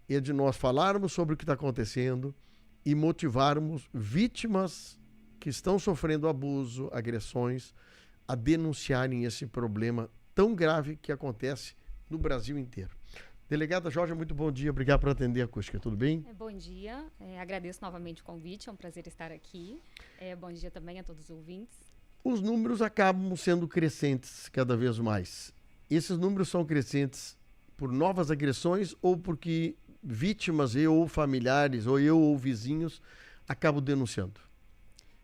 é de nós falarmos sobre o que está acontecendo e motivarmos vítimas que estão sofrendo abuso, agressões, a denunciarem esse problema tão grave que acontece no Brasil inteiro. Delegada Jorge, muito bom dia. Obrigado por atender a acústica. Tudo bem? Bom dia. Agradeço novamente o convite. É um prazer estar aqui. Bom dia também a todos os ouvintes. Os números acabam sendo crescentes cada vez mais. Esses números são crescentes por novas agressões ou porque vítimas ou familiares ou vizinhos acabam denunciando?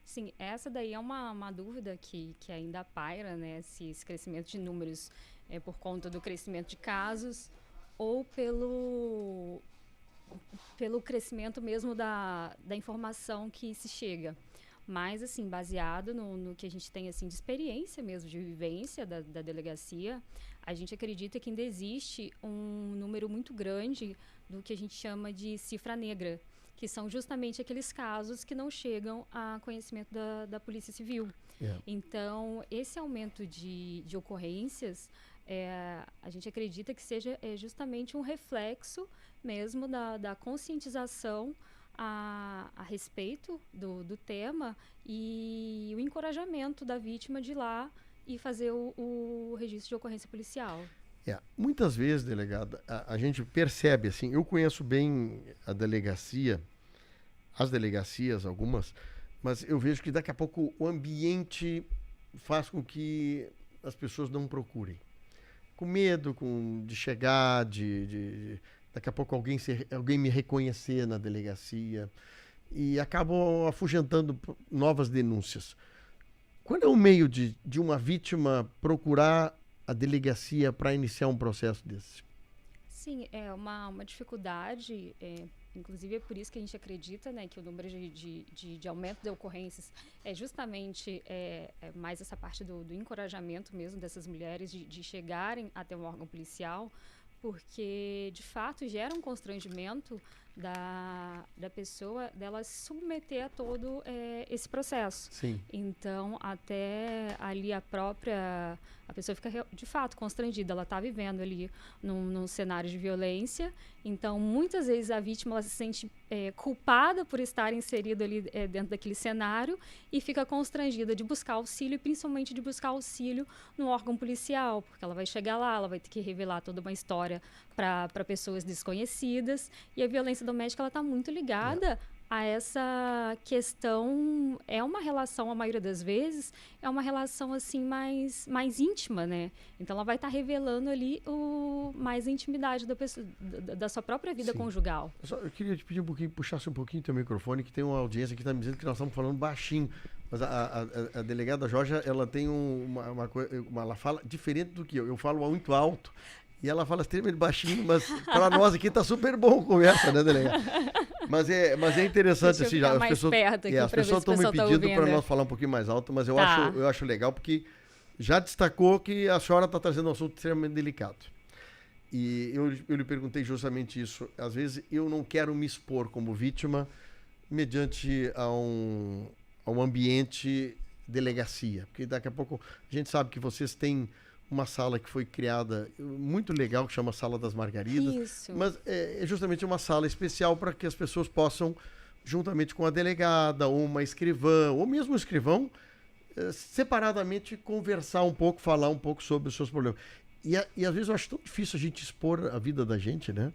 Sim, essa daí é uma dúvida que ainda paira, né? Se esse crescimento de números é por conta do crescimento de casos ou pelo crescimento mesmo da informação que se chega. Mas, assim, baseado no que a gente tem, assim, de experiência mesmo, de vivência da delegacia, a gente acredita que ainda existe um número muito grande do que a gente chama de cifra negra, que são justamente aqueles casos que não chegam a conhecimento da Polícia Civil. Então, esse aumento de ocorrências, a gente acredita que seja justamente um reflexo mesmo da conscientização a respeito do tema e o encorajamento da vítima de ir lá e fazer o registro de ocorrência policial. Muitas vezes, delegada, a gente percebe, assim, eu conheço bem a delegacia, as delegacias, algumas, mas eu vejo que daqui a pouco o ambiente faz com que as pessoas não procurem. Com medo de chegar, daqui a pouco alguém me reconhecer na delegacia e acabam afugentando novas denúncias. Qual é o meio de uma vítima procurar a delegacia para iniciar um processo desse? Sim, é uma dificuldade, inclusive é por isso que a gente acredita, né, que o número de aumento de ocorrências é justamente mais essa parte do encorajamento mesmo dessas mulheres de chegarem até um órgão policial, porque de fato gera um constrangimento da pessoa dela se submeter a todo esse processo. Sim. Então, até ali a pessoa fica de fato constrangida, ela está vivendo ali num cenário de violência, então muitas vezes a vítima ela se sente culpada por estar inserida ali dentro daquele cenário e fica constrangida de buscar auxílio, e principalmente de buscar auxílio no órgão policial, porque ela vai chegar lá, ela vai ter que revelar toda uma história para pessoas desconhecidas, e a violência doméstica ela está muito ligada a essa questão. É uma relação, a maioria das vezes, é uma relação assim mais íntima, né? Então ela vai estar revelando ali mais a intimidade da pessoa, da sua própria vida conjugal. Eu queria te pedir puxasse um pouquinho teu microfone, que tem uma audiência que está me dizendo que nós estamos falando baixinho. Mas a delegada Jorge, ela tem ela fala diferente do que eu. Eu falo muito alto. E ela fala extremamente baixinho, mas para nós aqui tá super bom a conversa, né, delegada? Mas é interessante, assim, já as pessoas estão me pedindo para nós falar um pouquinho mais alto, mas eu acho legal, porque já destacou que a senhora está trazendo um assunto extremamente delicado. E eu lhe perguntei justamente isso. Às vezes eu não quero me expor como vítima mediante a um ambiente delegacia, porque daqui a pouco a gente sabe que vocês têm uma sala que foi criada muito legal, que chama Sala das Margaridas. Isso. Mas é justamente uma sala especial para que as pessoas possam, juntamente com a delegada, ou uma escrivã, ou mesmo um escrivão, separadamente conversar um pouco, falar um pouco sobre os seus problemas. E às vezes eu acho tão difícil a gente expor a vida da gente, né?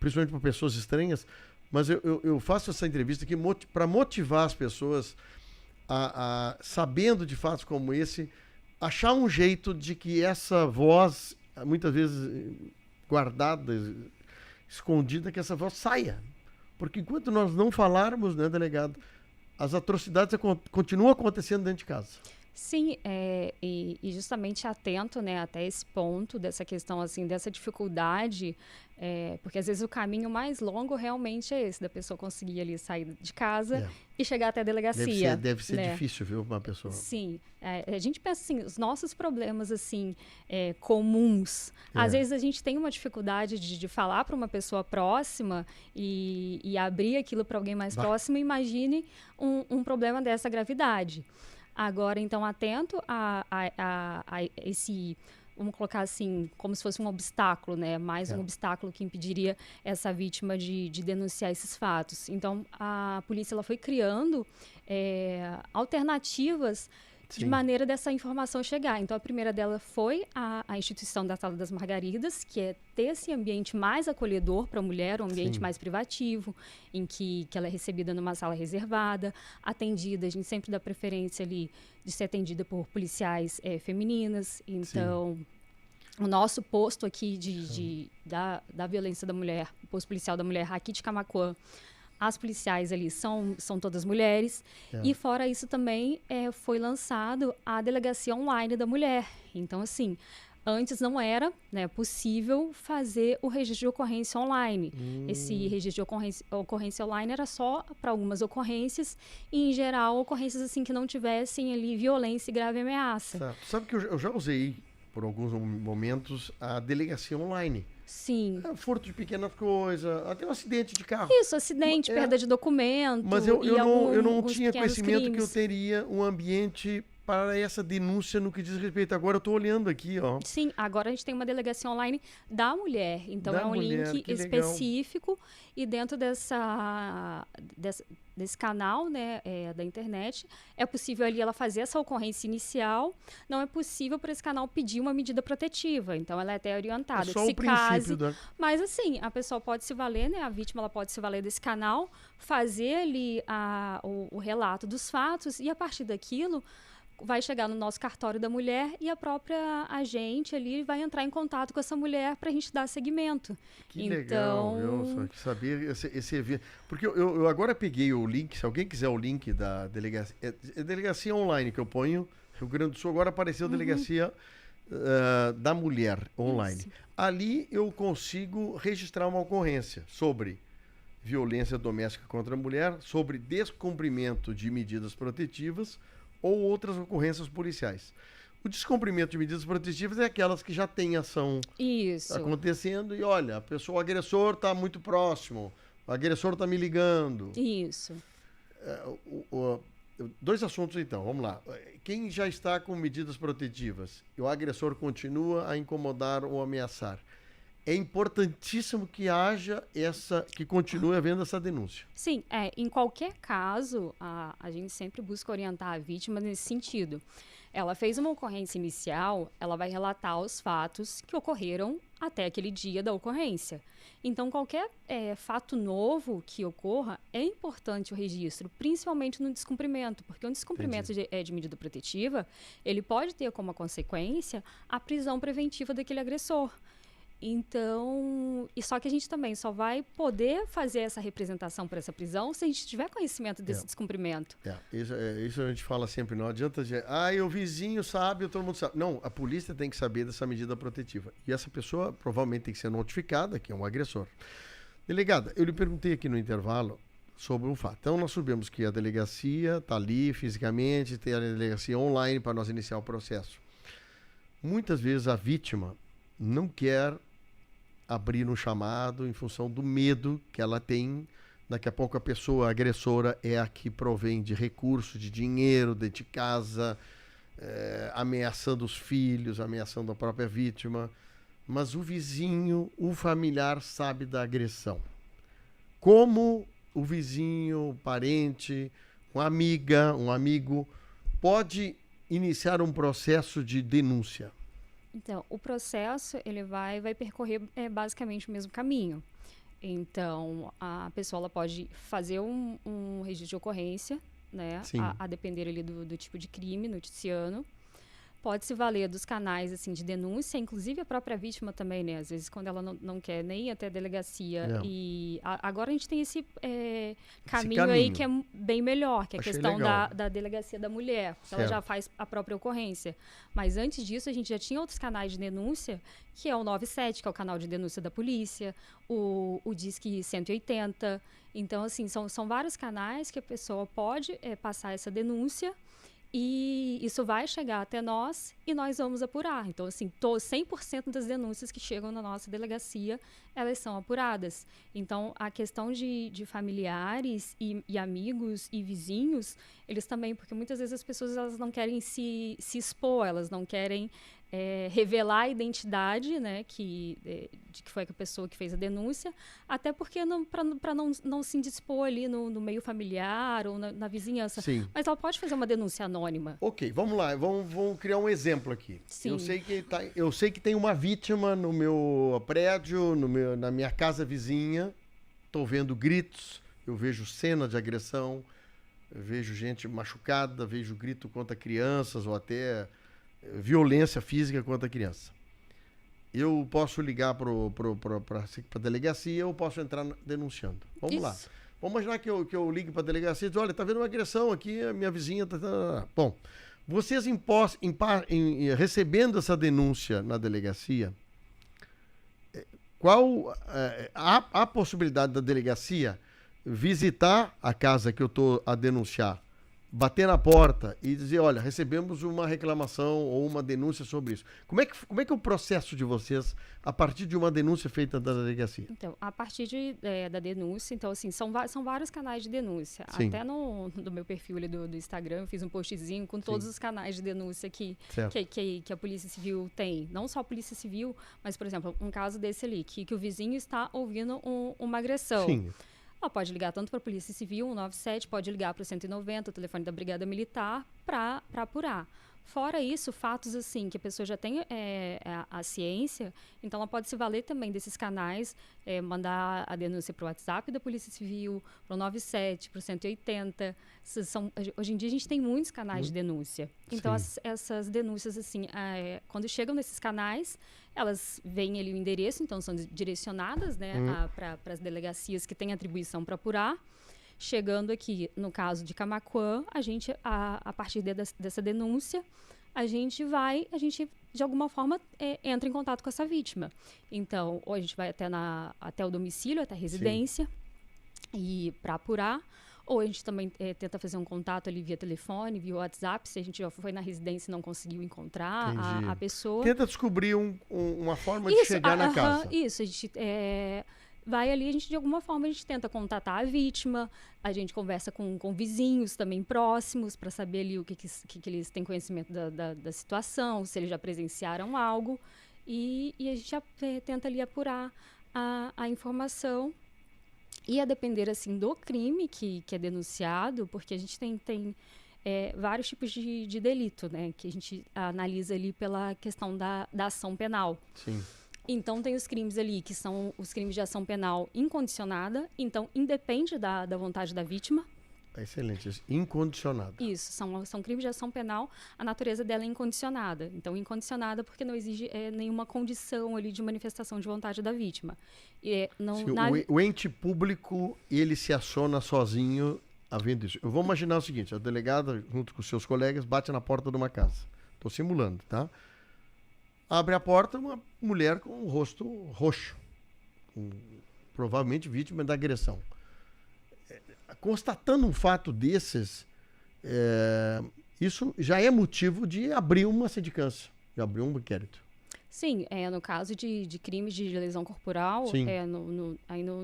Principalmente para pessoas estranhas. Mas eu faço essa entrevista aqui para motivar as pessoas sabendo de fatos como esse, achar um jeito de que essa voz, muitas vezes guardada, escondida, que essa voz saia. Porque enquanto nós não falarmos, né, delegado, as atrocidades continuam acontecendo dentro de casa. Sim, e justamente atento, né, até esse ponto dessa questão, assim, dessa dificuldade, porque às vezes o caminho mais longo realmente é esse, da pessoa conseguir ali sair de casa e chegar até a delegacia. Deve ser difícil, viu, uma pessoa. Sim, a gente pensa assim, os nossos problemas, assim, comuns, às vezes a gente tem uma dificuldade de falar para uma pessoa próxima e abrir aquilo para alguém mais próximo. Imagine um problema dessa gravidade. Agora, então, atento a esse vamos colocar assim, como se fosse um obstáculo, né? Mais É. um obstáculo que impediria essa vítima de denunciar esses fatos. Então, a polícia ela foi criando alternativas de Sim. maneira dessa informação chegar. Então, a primeira dela foi a instituição da Sala das Margaridas, que é ter esse ambiente mais acolhedor para a mulher, um ambiente Sim. mais privativo, em que ela é recebida numa sala reservada, atendida, a gente sempre dá preferência ali de ser atendida por policiais femininas. Então, o nosso posto aqui da violência da mulher, o posto policial da mulher aqui de Camaquã, as policiais ali são todas mulheres. E fora isso também foi lançado a delegacia online da mulher. Então, assim, antes não era, né, possível fazer o registro de ocorrência online. Esse registro de ocorrência online era só para algumas ocorrências e, em geral, ocorrências assim que não tivessem ali violência e grave ameaça. Tá. Sabe que eu já usei, por alguns momentos, a delegacia online. Sim. Furto de pequenas coisas, até um acidente de carro. Isso, acidente, perda de documento. Mas eu não alguns tinha pequenos conhecimento crimes. que eu teria um ambiente para essa denúncia no que diz respeito. Agora eu estou olhando aqui, ó. Sim, agora a gente tem uma delegacia online da mulher. Então, é um link específico. E dentro desse canal, né, da internet, é possível ali ela fazer essa ocorrência inicial. Não é possível para esse canal pedir uma medida protetiva. Então, ela é até orientada. É só se o princípio case, da... Mas, assim, a pessoa pode se valer, né? A vítima ela pode se valer desse canal, fazer ali o relato dos fatos e, a partir daquilo, vai chegar no nosso cartório da mulher e a própria agente ali vai entrar em contato com essa mulher para a gente dar seguimento. Que legal, viu? Que saber esse evento. Porque eu agora peguei o link, se alguém quiser o link da delegacia, delegacia online que eu ponho, Rio Grande do Sul, agora apareceu a delegacia da mulher online. Isso. Ali eu consigo registrar uma ocorrência sobre violência doméstica contra a mulher, sobre descumprimento de medidas protetivas ou outras ocorrências policiais. O descumprimento de medidas protetivas é aquelas que já têm ação acontecendo e, olha, o agressor está muito próximo, o agressor está me ligando. Isso. Dois assuntos, então, vamos lá. Quem já está com medidas protetivas e o agressor continua a incomodar ou ameaçar, é importantíssimo que que continue havendo essa denúncia. Sim, em qualquer caso, a gente sempre busca orientar a vítima nesse sentido. Ela fez uma ocorrência inicial, ela vai relatar os fatos que ocorreram até aquele dia da ocorrência. Então, qualquer fato novo que ocorra, é importante o registro, principalmente no descumprimento, porque um descumprimento de medida protetiva, ele pode ter como consequência a prisão preventiva daquele agressor. Então, só que a gente também só vai poder fazer essa representação para essa prisão se a gente tiver conhecimento desse descumprimento. Isso a gente fala sempre, não adianta dizer, o vizinho sabe, todo mundo sabe. Não, a polícia tem que saber dessa medida protetiva. E essa pessoa provavelmente tem que ser notificada, que é um agressor. Delegada, eu lhe perguntei aqui no intervalo sobre um fato. Então, nós sabemos que a delegacia está ali fisicamente, tem a delegacia online para nós iniciar o processo. Muitas vezes a vítima não quer abrir um chamado em função do medo que ela tem. Daqui a pouco a pessoa agressora é a que provém de recursos, de dinheiro, de casa, ameaçando os filhos, ameaçando a própria vítima. Mas o vizinho, o familiar sabe da agressão. Como o vizinho, o parente, uma amiga, um amigo pode iniciar um processo de denúncia? Então, o processo ele vai percorrer basicamente o mesmo caminho. Então, a pessoa ela pode fazer um registro de ocorrência, né, a depender ali do tipo de crime noticiando. Pode se valer dos canais assim, de denúncia, inclusive a própria vítima também, né? Às vezes, quando ela não quer nem ir até a delegacia. E agora a gente tem esse caminho aí que é bem melhor, que é a questão da delegacia da mulher. Ela já faz a própria ocorrência. Mas antes disso, a gente já tinha outros canais de denúncia, que é o 97, que é o canal de denúncia da polícia, o Disque 180. Então, assim, são vários canais que a pessoa pode passar essa denúncia. E isso vai chegar até nós e nós vamos apurar. Então, assim, 100% das denúncias que chegam na nossa delegacia, elas são apuradas. Então, a questão de familiares e amigos e vizinhos, eles também, porque muitas vezes as pessoas elas não querem se expor, elas não querem revelar a identidade, né, de que foi a pessoa que fez a denúncia, até porque para não se indispor ali no meio familiar ou na vizinhança. Sim. Mas ela pode fazer uma denúncia anônima. Ok, vamos lá, vamos criar um exemplo aqui. Sim. Eu sei que tem uma vítima no meu prédio, na minha casa vizinha, estou vendo gritos, eu vejo cena de agressão, eu vejo gente machucada, vejo grito contra crianças ou até violência física contra a criança. Eu posso ligar para a delegacia ou posso entrar denunciando. Vamos lá. Vamos imaginar que eu ligue para a delegacia e diz, olha, está havendo uma agressão aqui, a minha vizinha está... Bom, vocês recebendo essa denúncia na delegacia, qual a possibilidade da delegacia visitar a casa que eu estou a denunciar, bater na porta e dizer, olha, recebemos uma reclamação ou uma denúncia sobre isso. Como é que é o processo de vocês a partir de uma denúncia feita da delegacia? Então, a partir da denúncia, então, assim, são vários canais de denúncia. Sim. Até no meu perfil ali do Instagram, eu fiz um postzinho com todos os canais de denúncia que a Polícia Civil tem. Não só a Polícia Civil, mas, por exemplo, um caso desse ali, que o vizinho está ouvindo uma agressão. Sim. Ela pode ligar tanto para a Polícia Civil, 197, pode ligar para o 190, o telefone da Brigada Militar, para apurar. Fora isso, fatos assim, que a pessoa já tem a ciência, então ela pode se valer também desses canais, mandar a denúncia para o WhatsApp da Polícia Civil, para o 97, para o 180. Hoje em dia a gente tem muitos canais de denúncia. Então essas denúncias, assim, quando chegam nesses canais, elas veem ali o endereço, então são direcionadas, né, para as delegacias que têm atribuição para apurar. Chegando aqui, no caso de Camaquã, a partir dessa denúncia, a gente de alguma forma, entra em contato com essa vítima. Então, ou a gente vai até o domicílio, até a residência, e para apurar, ou a gente também tenta fazer um contato ali via telefone, via WhatsApp, se a gente já foi na residência e não conseguiu encontrar a pessoa. Tenta descobrir uma forma de chegar na casa. Isso, a gente... vai ali, de alguma forma, a gente tenta contatar a vítima, a gente conversa com vizinhos também próximos para saber ali o que eles têm conhecimento da situação, se eles já presenciaram algo, e a gente já tenta ali apurar a informação. E a depender, assim, do crime que é denunciado, porque a gente tem vários tipos de delito, né, que a gente analisa ali pela questão da ação penal. Sim. Então, tem os crimes ali, que são os crimes de ação penal incondicionada. Então, independe da vontade da vítima. Excelente. Isso. Incondicionada. Isso. São crimes de ação penal. A natureza dela é incondicionada. Então, incondicionada porque não exige nenhuma condição ali de manifestação de vontade da vítima. O ente público, ele se aciona sozinho havendo isso. Eu vou imaginar o seguinte. A delegada, junto com os seus colegas, bate na porta de uma casa. Estou simulando, tá? Abre a porta uma mulher com o rosto roxo, provavelmente vítima da agressão. Constatando um fato desses, isso já é motivo de abrir uma sindicância, de abrir um inquérito. Sim, no caso de crimes de lesão corporal,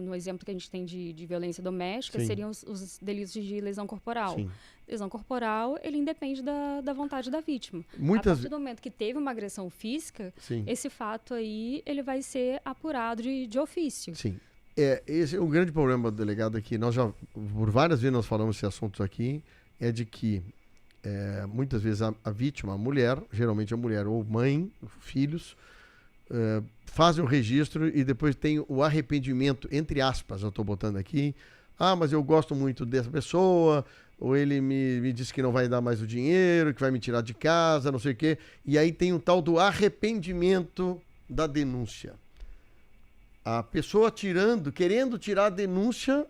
no exemplo que a gente tem de violência doméstica, seriam os delitos de lesão corporal. Sim. Lesão corporal, ele independe da vontade da vítima. A partir do momento que teve uma agressão física, esse fato aí, ele vai ser apurado de ofício. Sim. Esse é o grande problema do delegado aqui. Nós já, por várias vezes nós falamos esse assunto aqui, é de que muitas vezes a vítima, a mulher, geralmente a mulher ou mãe, filhos, fazem o registro e depois tem o arrependimento, entre aspas, eu estou botando aqui, mas eu gosto muito dessa pessoa, ou ele me disse que não vai dar mais o dinheiro, que vai me tirar de casa, não sei o quê, e aí tem o tal do arrependimento da denúncia. A pessoa querendo tirar a denúncia,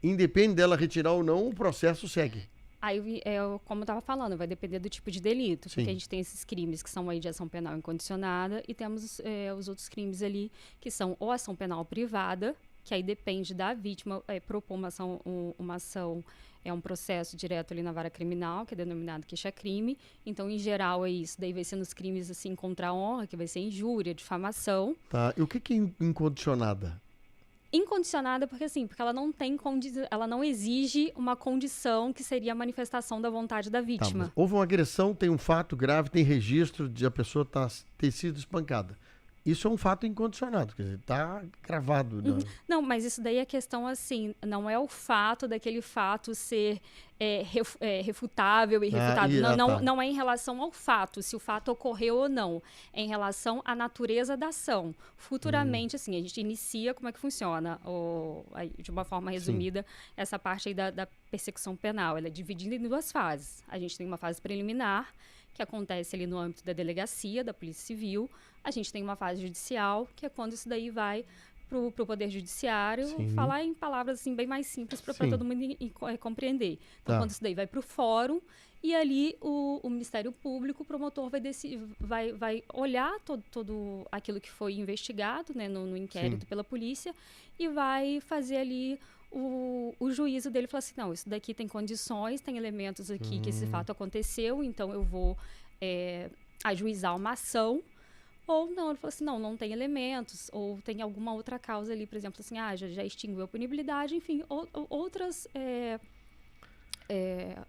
independe dela retirar ou não, o processo segue. Aí, como eu estava falando, vai depender do tipo de delito. Porque a gente tem esses crimes que são aí de ação penal incondicionada e temos os outros crimes ali que são ou ação penal privada, que aí depende da vítima propor uma ação, um processo direto ali na vara criminal, que é denominado queixa-crime. Então, em geral, é isso. Daí vai ser nos crimes assim contra a honra, que vai ser injúria, difamação. Tá. E o que é incondicionada? Incondicionada porque assim, porque ela não tem ela não exige uma condição que seria a manifestação da vontade da Tá, vítima. mas houve uma agressão, tem um fato grave, tem registro de a pessoa ter sido espancada. Isso é um fato incondicionado, quer dizer, está gravado. Uhum. Não, mas isso daí é questão assim, não é o fato daquele fato ser refutável e irrefutável. Não é em relação ao fato, se o fato ocorreu ou não. É em relação à natureza da ação. Futuramente, assim, a gente inicia como é que funciona, de uma forma resumida, essa parte aí da persecução penal. Ela é dividida em 2 fases. A gente tem uma fase preliminar, que acontece ali no âmbito da delegacia, da Polícia Civil. A gente tem uma fase judicial, que é quando isso daí vai para o Poder Judiciário, falar em palavras assim, bem mais simples para todo mundo compreender. Então, quando isso daí vai para o fórum, e ali o Ministério Público, o promotor vai olhar todo aquilo que foi investigado, né, no inquérito pela polícia, e vai fazer ali o juízo dele. Falar assim, não, isso daqui tem condições, tem elementos aqui que esse fato aconteceu, então eu vou ajuizar uma ação. Ou não, ele falou assim, não tem elementos, ou tem alguma outra causa ali, por exemplo, assim, já extinguiu a punibilidade, enfim, outras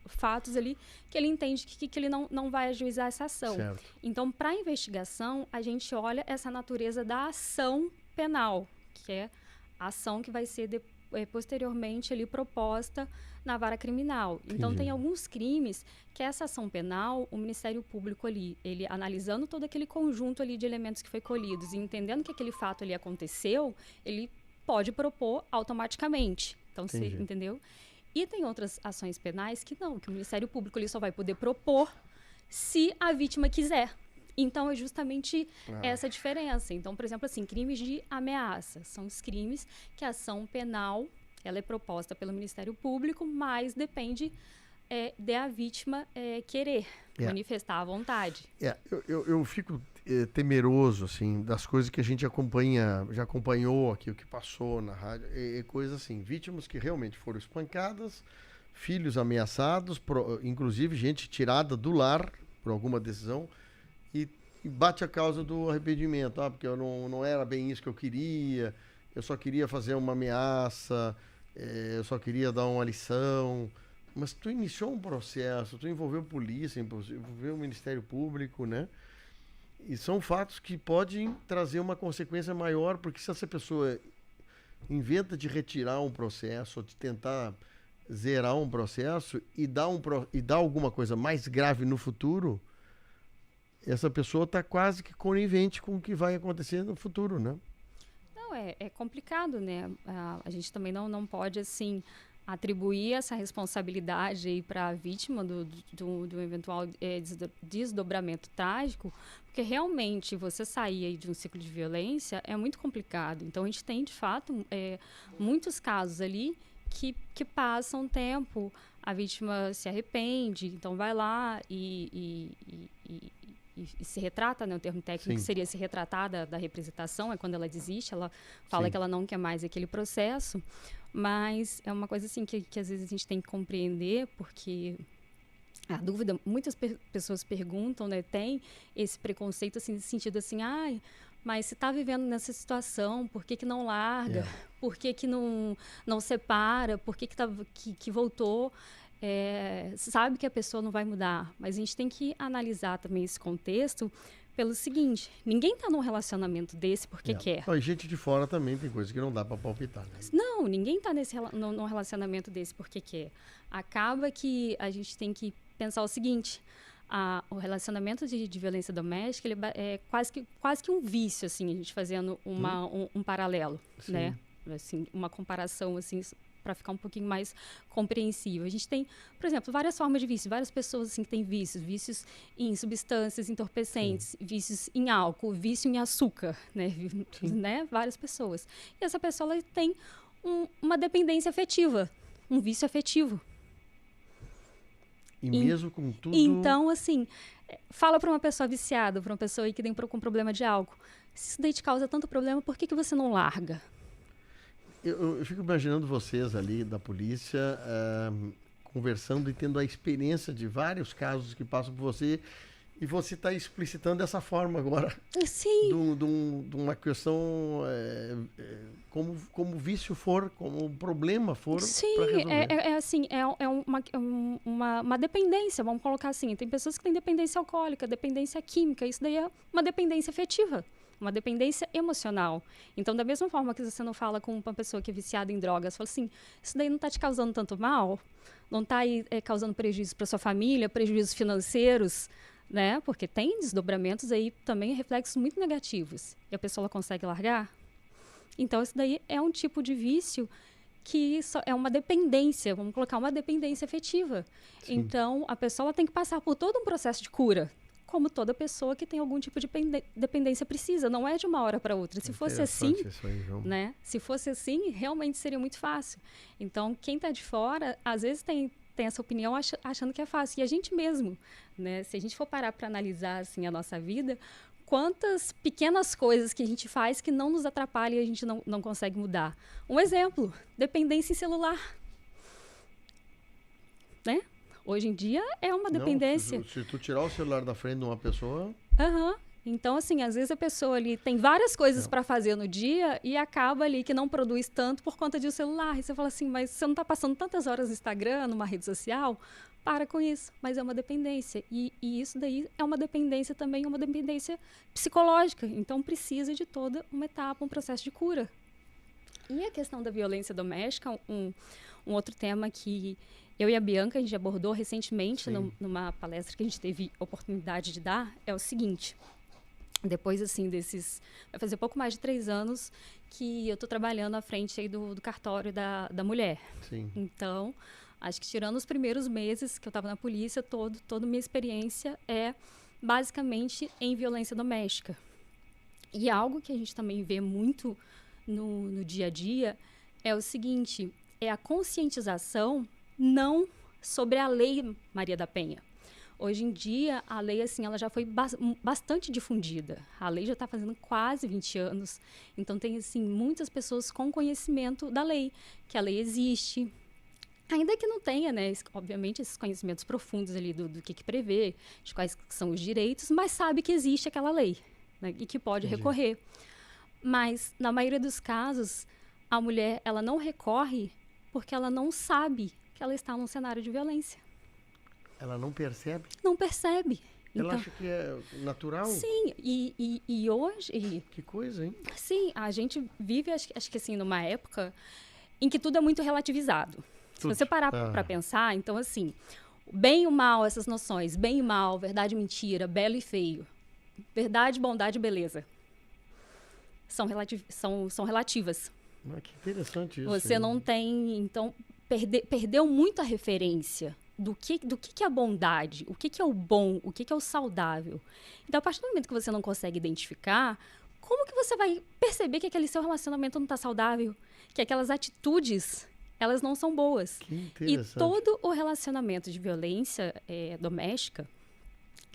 fatos ali que ele entende que ele não vai ajuizar essa ação. Certo. Então, para a investigação, a gente olha essa natureza da ação penal, que é a ação que vai ser posteriormente ali proposta na vara criminal. Então, tem alguns crimes que essa ação penal, o Ministério Público ali, ele analisando todo aquele conjunto ali de elementos que foi colhidos e entendendo que aquele fato ali aconteceu, ele pode propor automaticamente. Então, você entendeu? E tem outras ações penais que não, que o Ministério Público ele só vai poder propor se a vítima quiser. Então, é justamente essa diferença. Então, por exemplo, assim, crimes de ameaça são os crimes que a ação penal ela é proposta pelo Ministério Público, mas depende de a vítima querer manifestar a vontade. Eu fico temeroso, assim, das coisas que a gente já acompanhou aqui, o que passou na rádio, coisas assim, vítimas que realmente foram espancadas, filhos ameaçados, inclusive gente tirada do lar por alguma decisão, e bate a causa do arrependimento, porque eu não era bem isso que eu queria, eu só queria fazer uma ameaça, eu só queria dar uma lição, mas tu iniciou um processo, tu envolveu polícia, envolveu o Ministério Público, né? E são fatos que podem trazer uma consequência maior, porque se essa pessoa inventa de retirar um processo, ou de tentar zerar um processo e dar alguma coisa mais grave no futuro, essa pessoa está quase que conivente com o que vai acontecer no futuro, né? Não, é complicado, né? A gente também não pode, assim, atribuir essa responsabilidade para a vítima do eventual desdobramento trágico, porque realmente você sair aí de um ciclo de violência é muito complicado. Então, a gente tem, de fato, muitos casos ali que passam tempo, a vítima se arrepende, então vai lá e se retrata, né? O termo técnico seria se retratar da representação, é quando ela desiste, ela fala que ela não quer mais aquele processo, mas é uma coisa assim que às vezes a gente tem que compreender, porque a dúvida, muitas pessoas perguntam, né? Tem esse preconceito assim, nesse sentido assim, mas se está vivendo nessa situação, por que não larga? Por que não separa? Por que voltou? Sabe que a pessoa não vai mudar, mas a gente tem que analisar também esse contexto pelo seguinte, ninguém está num relacionamento desse porque quer. E gente de fora também tem coisa que não dá para palpitar, né? Não, ninguém está num relacionamento desse porque quer. Acaba que a gente tem que pensar o seguinte, o relacionamento de violência doméstica ele é quase que um vício, assim, a gente fazendo um paralelo, né? Assim, uma comparação, assim, para ficar um pouquinho mais compreensível. A gente tem, por exemplo, várias formas de vício. Várias pessoas assim, que têm vícios em substâncias entorpecentes, vícios em álcool, vício em açúcar, né? Várias pessoas. E essa pessoa ela tem uma dependência afetiva, um vício afetivo. E mesmo com tudo... Então, assim, fala para uma pessoa viciada, para uma pessoa aí que tem com problema de álcool, se isso daí te causa tanto problema, por que você não larga? Eu fico imaginando vocês ali da polícia conversando e tendo a experiência de vários casos que passam por você E você está explicitando dessa forma agora. Sim. De uma questão, como vício for, como um problema for, para resolver. Assim, uma dependência, vamos colocar assim. Tem pessoas que têm dependência alcoólica, dependência química, isso daí é uma dependência afetiva, uma dependência emocional. Então, da mesma forma que você não fala com uma pessoa que é viciada em drogas, fala assim, isso daí não está te causando tanto mal? Não está aí causando prejuízo para sua família, prejuízos financeiros, né? Porque tem desdobramentos aí também, reflexos muito negativos. E a pessoa ela consegue largar? Então, isso daí é um tipo de vício que é uma dependência, vamos colocar uma dependência afetiva. Sim. Então, a pessoa ela tem que passar por todo um processo de cura, como toda pessoa que tem algum tipo de dependência precisa. Não é de uma hora para outra. Se fosse assim, né? Se fosse assim, realmente seria muito fácil. Então, quem está de fora, às vezes tem essa opinião achando que é fácil. E a gente mesmo, né? Se a gente for parar para analisar assim, a nossa vida, quantas pequenas coisas que a gente faz que não nos atrapalham e a gente não consegue mudar. Um exemplo, dependência em celular. Né? Hoje em dia é uma dependência. Não, se tu tirar o celular da frente de uma pessoa... Então, assim, às vezes a pessoa ali tem várias coisas para fazer no dia e acaba ali que não produz tanto por conta de um celular. E você fala assim, mas você não está passando tantas horas no Instagram, numa rede social? Para com isso. Mas é uma dependência. E isso daí é uma dependência também, uma dependência psicológica. Então, precisa de toda uma etapa, um processo de cura. E a questão da violência doméstica, um outro tema que eu e a Bianca, a gente abordou recentemente numa palestra que a gente teve oportunidade de dar, é o seguinte. Depois, assim, vai fazer pouco mais de 3 anos que eu estou trabalhando à frente aí do cartório da mulher. Sim. Então, acho que tirando os primeiros meses que eu estava na polícia, toda minha experiência é basicamente em violência doméstica. E algo que a gente também vê muito no dia a dia é o seguinte, é a conscientização não sobre a lei Maria da Penha. Hoje em dia, a lei, assim, ela já foi bastante difundida. A lei já está fazendo quase 20 anos. Então, tem, assim, muitas pessoas com conhecimento da lei, que a lei existe. Ainda que não tenha, né, obviamente, esses conhecimentos profundos ali do que prevê, de quais são os direitos, mas sabe que existe aquela lei, né, e que pode recorrer. Mas, na maioria dos casos, a mulher, ela não recorre porque ela não sabe que ela está num cenário de violência. Ela não percebe? Não percebe. Ela acha que é natural? Sim, e hoje... Que coisa, hein? Sim, a gente vive, acho que assim, numa época em que tudo é muito relativizado. Se você parar para pensar, então, assim, bem e o mal, essas noções, bem e mal, verdade e mentira, belo e feio, verdade, bondade e beleza, são relativas. Que interessante isso. Você não tem, então, perdeu muito a referência do que é a bondade, o que é o bom, o que é o saudável. Então, a partir do momento que você não consegue identificar, como que você vai perceber que aquele seu relacionamento não está saudável? Que aquelas atitudes, elas não são boas. Que interessante. E todo o relacionamento de violência doméstica,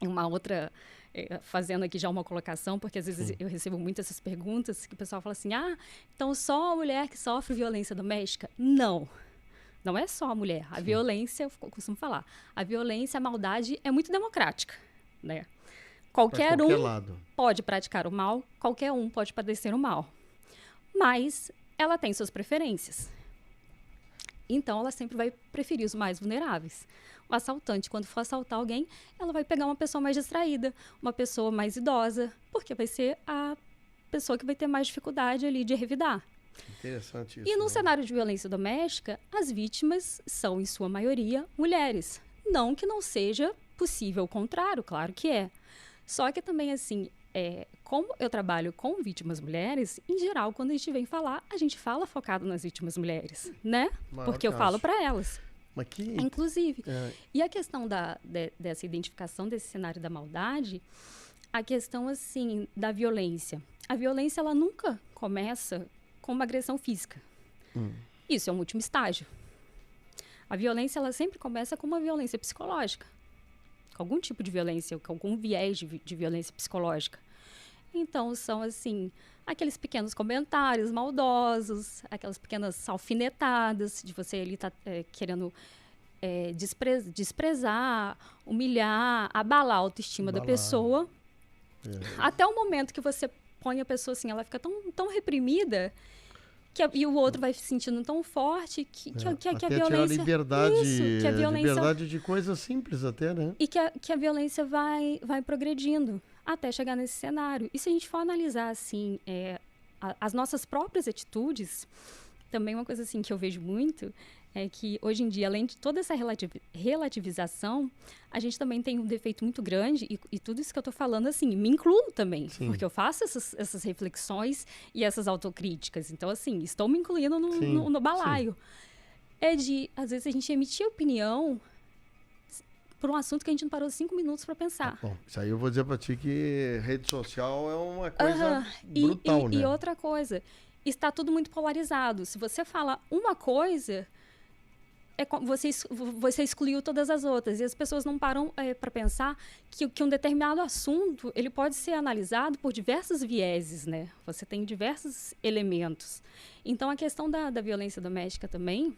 uma outra... fazendo aqui já uma colocação, porque às vezes eu recebo muitas essas perguntas, que o pessoal fala assim, então só a mulher que sofre violência doméstica? Não. Não é só a mulher. A violência, eu costumo falar, a violência, a maldade é muito democrática, né? Qualquer lado. Pode praticar o mal, qualquer um pode padecer o mal. Mas ela tem suas preferências. Então, ela sempre vai preferir os mais vulneráveis. O assaltante, quando for assaltar alguém, ela vai pegar uma pessoa mais distraída, uma pessoa mais idosa, porque vai ser a pessoa que vai ter mais dificuldade ali de revidar. Interessante isso. E num cenário de violência doméstica, as vítimas são, em sua maioria, mulheres. Não que não seja possível o contrário, claro que é. Só que também, assim, como eu trabalho com vítimas mulheres, em geral, quando a gente vem falar, a gente fala focado nas vítimas mulheres, né? Porque eu falo para elas. Inclusive. E a questão dessa identificação desse cenário da maldade, a questão, assim, da violência. A violência, ela nunca começa com uma agressão física. Isso é um último estágio. A violência, ela sempre começa com uma violência psicológica. Com algum tipo de violência, com algum viés de violência psicológica. Então, são, assim, aqueles pequenos comentários maldosos, aquelas pequenas alfinetadas de você ali querendo desprezar, humilhar, abalar a autoestima da pessoa, até o momento que você põe a pessoa assim, ela fica tão reprimida e o outro vai se sentindo tão forte que a violência... liberdade, isso, que a violência, liberdade de coisas simples até, né? E que a violência vai progredindo até chegar nesse cenário. E se a gente for analisar, assim, as nossas próprias atitudes, também uma coisa assim que eu vejo muito é que hoje em dia, além de toda essa relativização, a gente também tem um defeito muito grande, e tudo isso que eu estou falando, assim, me incluo também, Sim. porque eu faço essas reflexões e essas autocríticas. Então, assim, estou me incluindo no balaio. Às vezes, a gente emitir opinião por um assunto que a gente não parou 5 minutos para pensar. Bom, isso aí eu vou dizer para ti que rede social é uma coisa brutal, né? E outra coisa, está tudo muito polarizado. Se você fala uma coisa... você excluiu todas as outras. E as pessoas não param para pensar que um determinado assunto ele pode ser analisado por diversos vieses, né? Você tem diversos elementos. Então, a questão da violência doméstica também,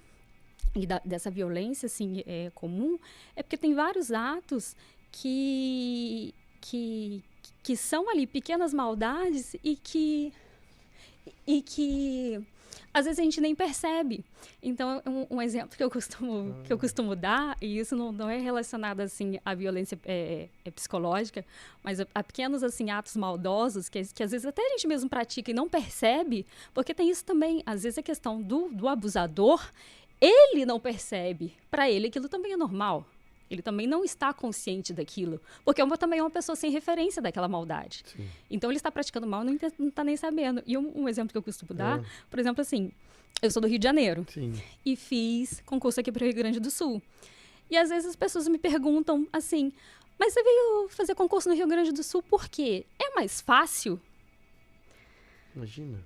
e dessa violência assim, comum, é porque tem vários atos que são ali pequenas maldades e que às vezes a gente nem percebe. Então, um exemplo que eu costumo dar, e isso não é relacionado assim à violência psicológica, mas a pequenos assim, atos maldosos que às vezes até a gente mesmo pratica e não percebe, porque tem isso também. Às vezes a questão do abusador, ele não percebe. Para ele, aquilo também é normal. Ele também não está consciente daquilo, porque também é uma pessoa sem referência daquela maldade. Sim. Então, ele está praticando mal e não está nem sabendo. E um exemplo que eu costumo dar, por exemplo, assim, eu sou do Rio de Janeiro. Sim. E fiz concurso aqui para o Rio Grande do Sul. E, às vezes, as pessoas me perguntam assim, mas você veio fazer concurso no Rio Grande do Sul por quê? É mais fácil? Imagina.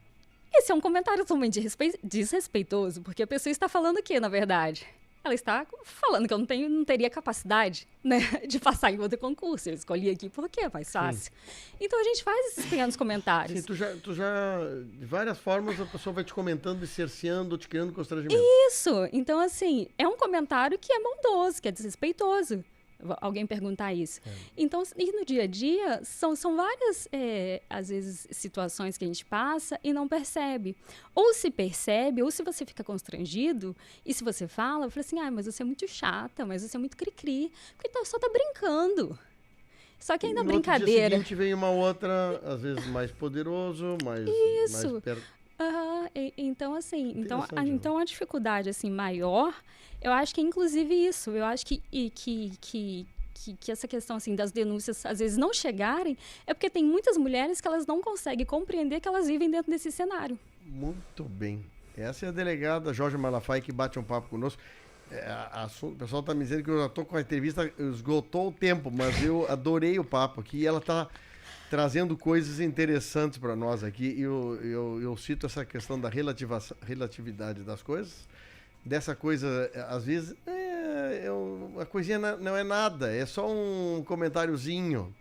Esse é um comentário totalmente desrespeitoso, porque a pessoa está falando o quê, na verdade? Ela está falando que eu não teria capacidade, né, de passar em outro concurso. Eu escolhi aqui porque é mais fácil. Sim. Então, a gente faz esses pequenos comentários. Sim, tu já, de várias formas, a pessoa vai te comentando, cerceando, te criando constrangimento. Isso! Então, assim, é um comentário que é maldoso, que é desrespeitoso. Alguém perguntar isso. Então, e no dia a dia, são várias, às vezes, situações que a gente passa e não percebe. Ou se percebe, ou se você fica constrangido, e se você fala, assim, mas você é muito chata, mas você é muito cri-cri, porque só tá brincando. Só que ainda brincadeira. No dia seguinte vem uma outra, às vezes mais poderoso, mais perto. Então, assim, então a dificuldade assim, maior, eu acho que é inclusive isso. Eu acho que essa questão assim, das denúncias às vezes não chegarem é porque tem muitas mulheres que elas não conseguem compreender que elas vivem dentro desse cenário. Muito bem. Essa é a delegada Jorge Malafaia que bate um papo conosco. O pessoal está me dizendo que eu já estou com a entrevista, esgotou o tempo, mas eu adorei o papo aqui e ela está trazendo coisas interessantes para nós aqui. Eu cito essa questão da relatividade das coisas. Dessa coisa, às vezes, a coisinha não é nada, é só um comentáriozinho.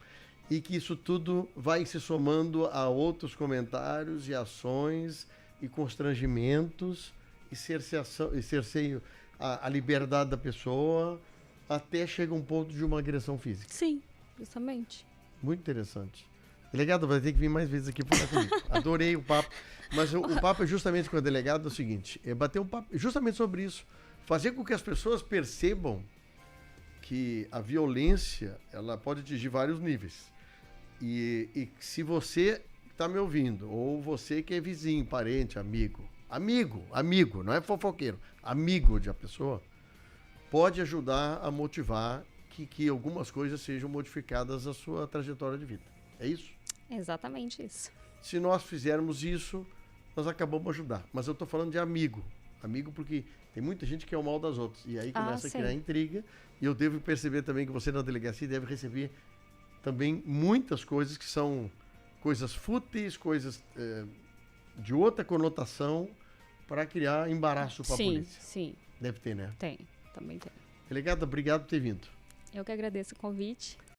E que isso tudo vai se somando a outros comentários e ações e constrangimentos e cerceio a liberdade da pessoa, até chega um ponto de uma agressão física. Sim, justamente. Muito interessante. Delegado, vai ter que vir mais vezes aqui falar comigo. Adorei o papo. Mas o papo é justamente com a delegada o seguinte, bater um papo justamente sobre isso. Fazer com que as pessoas percebam que a violência, ela pode atingir vários níveis. E se você está me ouvindo, ou você que é vizinho, parente, amigo, não é fofoqueiro, amigo de a pessoa, pode ajudar a motivar que algumas coisas sejam modificadas na sua trajetória de vida. É isso? É exatamente isso. Se nós fizermos isso, nós acabamos de ajudar. Mas eu estou falando de amigo. Amigo porque tem muita gente que é o mal das outras. E aí começa a criar intriga. E eu devo perceber também que você na delegacia deve receber também muitas coisas que são coisas fúteis, coisas de outra conotação para criar embaraço para a polícia. Sim. Deve ter, né? Tem, também tem. Delegada, obrigado por ter vindo. Eu que agradeço o convite.